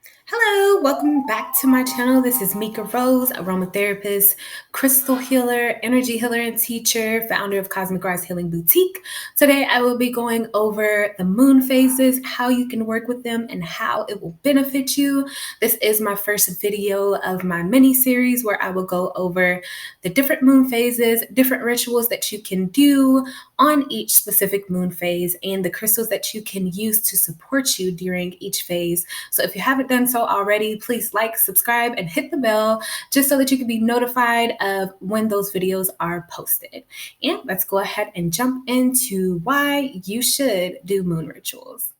Hello, welcome back to my channel. This is Mika Rose, aromatherapist, crystal healer, energy healer, and teacher, founder of Cosmic Rise Healing Boutique. Today, I will be going over the moon phases, how you can work with them, and how it will benefit you. This is my first video of my mini series where I will go over the different moon phases, different rituals that you can do on each specific moon phase, and the crystals that you can use to support you during each phase. So if you haven't done so already, please like, subscribe, and hit the bell just so that you can be notified of when those videos are posted. And let's go ahead and jump into why you should do moon rituals.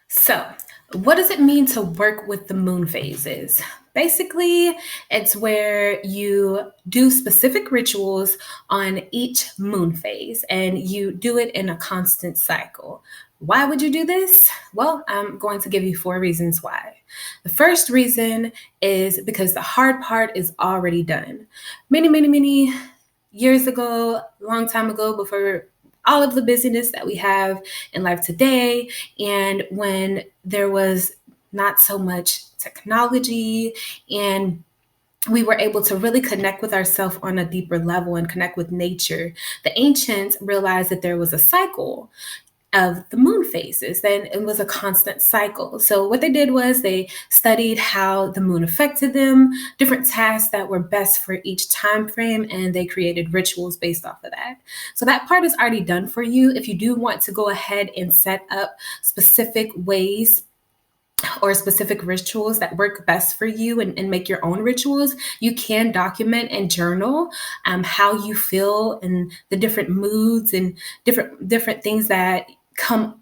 So, what does it mean to work with the moon phases? Basically, it's where you do specific rituals on each moon phase and you do it in a constant cycle. Why would you do this? Well, I'm going to give you 4 reasons why. The first reason is because the hard part is already done. Many years ago, long time ago, before all of the busyness that we have in life today, and when there was not so much technology and we were able to really connect with ourselves on a deeper level and connect with nature. The ancients realized that there was a cycle of the moon phases. Then it was a constant cycle. So what they did was they studied how the moon affected them, different tasks that were best for each time frame, and they created rituals based off of that. So that part is already done for you. If you do want to go ahead and set up specific ways or specific rituals that work best for you and make your own rituals, you can document and journal how you feel and the different moods and different things that come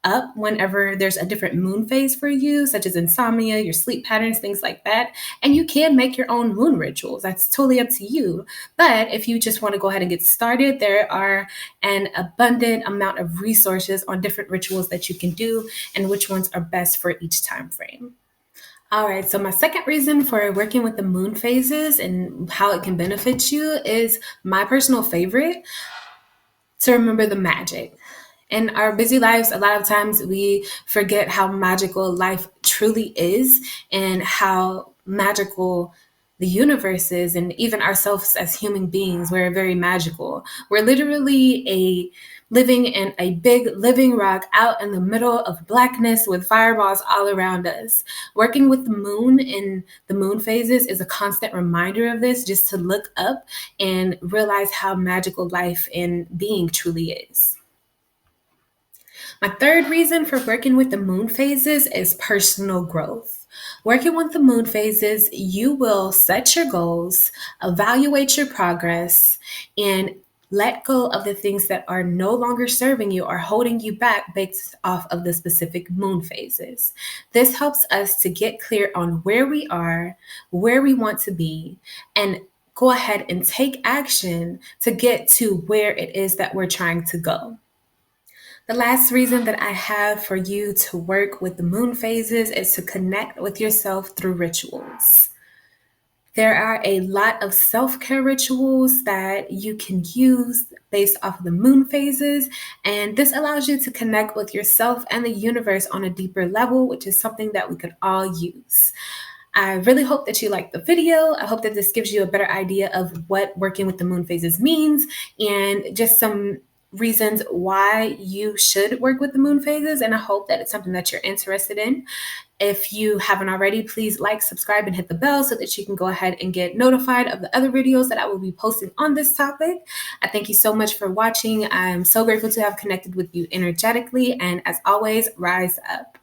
up whenever there's a different moon phase for you, such as insomnia, your sleep patterns, things like that. And you can make your own moon rituals. That's totally up to you. But if you just want to go ahead and get started, there are an abundant amount of resources on different rituals that you can do and which ones are best for each time frame. All right, so my second reason for working with the moon phases and how it can benefit you is my personal favorite, to remember the magic. In our busy lives, a lot of times we forget how magical life truly is and how magical the universe is, and even ourselves as human beings. We're very magical. We're literally living in a big living rock out in the middle of blackness with fireballs all around us. Working with the moon in the moon phases is a constant reminder of this, just to look up and realize how magical life and being truly is. My third reason for working with the moon phases is personal growth. Working with the moon phases, you will set your goals, evaluate your progress, and let go of the things that are no longer serving you or holding you back based off of the specific moon phases. This helps us to get clear on where we are, where we want to be, and go ahead and take action to get to where it is that we're trying to go. The last reason that I have for you to work with the moon phases is to connect with yourself through rituals. There are a lot of self-care rituals that you can use based off of the moon phases, and this allows you to connect with yourself and the universe on a deeper level, which is something that we could all use. I really hope that you liked the video. I hope that this gives you a better idea of what working with the moon phases means and just some reasons why you should work with the moon phases. And I hope that it's something that you're interested in. If you haven't already, please like, subscribe, and hit the bell so that you can go ahead and get notified of the other videos that I will be posting on this topic. I thank you so much for watching. I'm so grateful to have connected with you energetically. And as always, rise up.